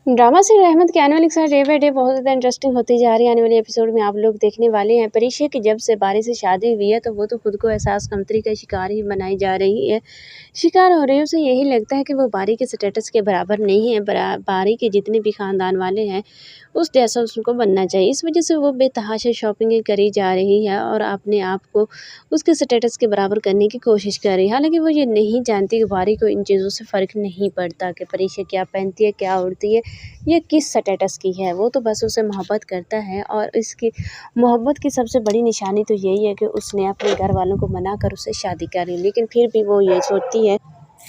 Drama serial रहमत के आने वाली साल डे बाय डे बहुत ज़्यादा इंटरेस्टिंग होती जा रही है। आने वाले एपिसोड में आप लोग देखने वाले हैं परिश्य की जब से बारी से शादी हुई है तो वो तो खुद को एहसास कमतरी का शिकार ही बनाई जा रही है। शिकार हो रही है, उसे यही लगता है कि वो बारी के स्टेटस के बराबर नहीं है। बारी के जितने भी खानदान वाले हैं उस जैसा उसको बनना चाहिए। इस वजह से वो बेतहाशा शॉपिंग करी जा रही है और अपने आप को उसके स्टेटस के बराबर करने की कोशिश कर रही है। हालांकि वो ये नहीं जानती कि बारी को इन चीज़ों से फ़र्क नहीं पड़ता कि परिश्य क्या पहनती है, क्या उड़ती है, ये किस स्टेटस की है। वो तो बस उसे मोहब्बत करता है और इसकी मोहब्बत की सबसे बड़ी निशानी तो यही है कि उसने अपने घर वालों को मना कर उससे शादी करी, लेकिन फिर भी वो ये सोचती है।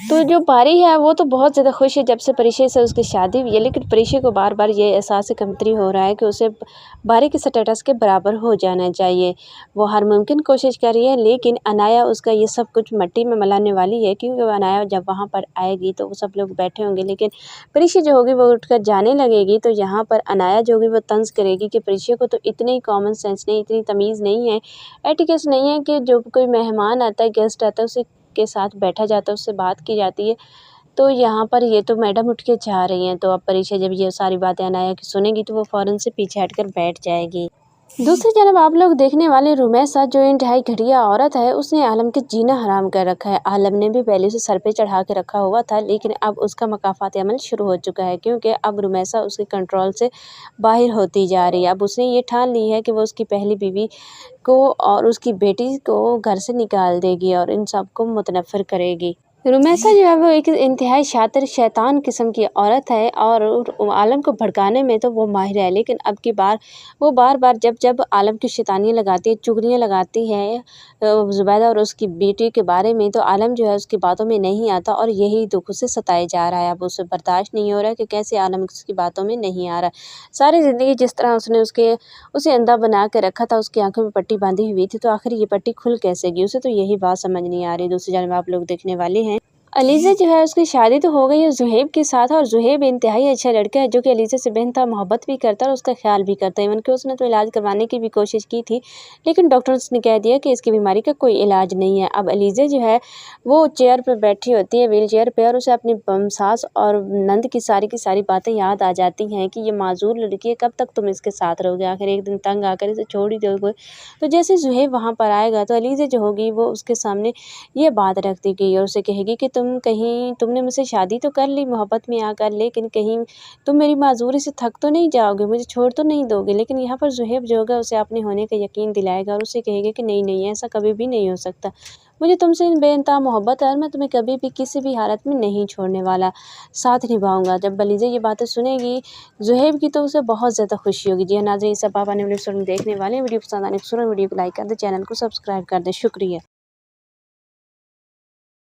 तो जो पारी है वो तो बहुत ज़्यादा खुश है जब से परिश्य से उसकी शादी हुई है, लेकिन परिश्य को बार बार ये एहसास कमतरी हो रहा है कि उसे बारी के स्टेटस के बराबर हो जाना चाहिए। वो हर मुमकिन कोशिश कर रही है, लेकिन अनाया उसका ये सब कुछ मिट्टी में मिलाने वाली है, क्योंकि वो अनाया जब वहाँ पर आएगी तो वो सब लोग बैठे होंगे, लेकिन परिश्य जो होगी वो उठकर जाने लगेगी तो यहाँ पर अनाया जो होगी वो तंज करेगी कि परिश्य को तो इतनी कॉमन सेंस नहीं, इतनी तमीज़ नहीं है, एटिकेट्स नहीं है कि जो कोई मेहमान आता है, गेस्ट आता है, उसे के साथ बैठा जाता है, उससे बात की जाती है। तो यहाँ पर ये तो मैडम उठ के जा रही हैं, तो अब परिश्य जब ये सारी बातें अनाया की सुनेगी तो वो फ़ौरन से पीछे हटकर बैठ जाएगी। दूसरी जानब आप लोग देखने वाले रुमैसा जो इंतहाई घटिया औरत है, उसने आलम के जीना हराम कर रखा है। आलम ने भी पहले उसे सर पे चढ़ा के रखा हुआ था, लेकिन अब उसका मकाफात अमल शुरू हो चुका है, क्योंकि अब रुमैसा उसके कंट्रोल से बाहर होती जा रही है। अब उसने ये ठान ली है कि वो उसकी पहली बीवी को और उसकी बेटी को घर से निकाल देगी और इन सबको मुतनफ़िर करेगी। रुमैसा जो है वो एक इंतहाई शातिर शैतान किस्म की औरत है और आलम को भड़काने में तो वो माहिर है, लेकिन अब की बार वो बार-बार जब आलम की शैतानियाँ लगाती है, चुगलियाँ लगाती है ज़ुबैदा और उसकी बेटी के बारे में, तो आलम जो है उसकी बातों में नहीं आता और यही दुःख उसे सताए जा रहा है। अब उसे बर्दाश्त नहीं हो रहा है कि कैसे आलम उसकी बातों में नहीं आ रहा। सारी ज़िंदगी जिस तरह उसने उसे अंधा बना के रखा था, उसकी आँखों में पट्टी बाँधी हुई थी, तो आखिर ये पट्टी खुल कैसे गई? उसे तो यही बात समझ नहीं आ रही। दूसरी जानब आप लोग देखने वाले हैं अलीज़ा जो है उसकी शादी तो हो गई है ज़ुहैब के साथ और ज़ुहैब इंतहाई अच्छा लड़का है जो कि अलीज़ा से बेनता मोहब्बत भी करता है और उसका ख्याल भी करता है। इवन कि उसने तो इलाज करवाने की भी कोशिश की थी, लेकिन डॉक्टर्स ने कह दिया कि इसकी बीमारी का कोई इलाज नहीं है। अब अलीज़ा जो है वो चेयर पर बैठी होती है, व्हील चेयर पर, और उसे अपनी सास और नंद की सारी बातें याद आ जाती हैं कि ये माजूर लड़की है, कब तक तुम इसके साथ रहोगे, आखिर एक दिन तंग आकर इसे छोड़ ही दोगे। तो जैसे ज़ुहैब वहाँ पर आएगा तो अलीज़ा जो होगी वो उसके सामने ये बात रख दी गई और उसे कहेगी कि तुमने मुझसे शादी तो कर ली मोहब्बत में आकर, लेकिन कहीं तुम मेरी माजूरी से थक तो नहीं जाओगे, मुझे छोड़ तो नहीं दोगे। लेकिन यहाँ पर ज़ुहैब जो होगा उसे अपने होने का यकीन दिलाएगा और उसे कहेगा कि नहीं नहीं, ऐसा कभी भी नहीं हो सकता, मुझे तुमसे बेइंतहा मोहब्बत है और मैं तुम्हें कभी भी किसी भी हालत में नहीं छोड़ने वाला, साथ निभाऊंगा। जब अलीज़ा ये बातें सुनेगी ज़ुहैब की तो उसे बहुत ज़्यादा खुशी होगी। जी हाँ नाज़रीन, सब आप आने वाले एपिसोड में देखने वाले हैं। वीडियो पसंद आने वीडियो को लाइक कर दें, चैनल को सब्सक्राइब कर दें। शुक्रिया।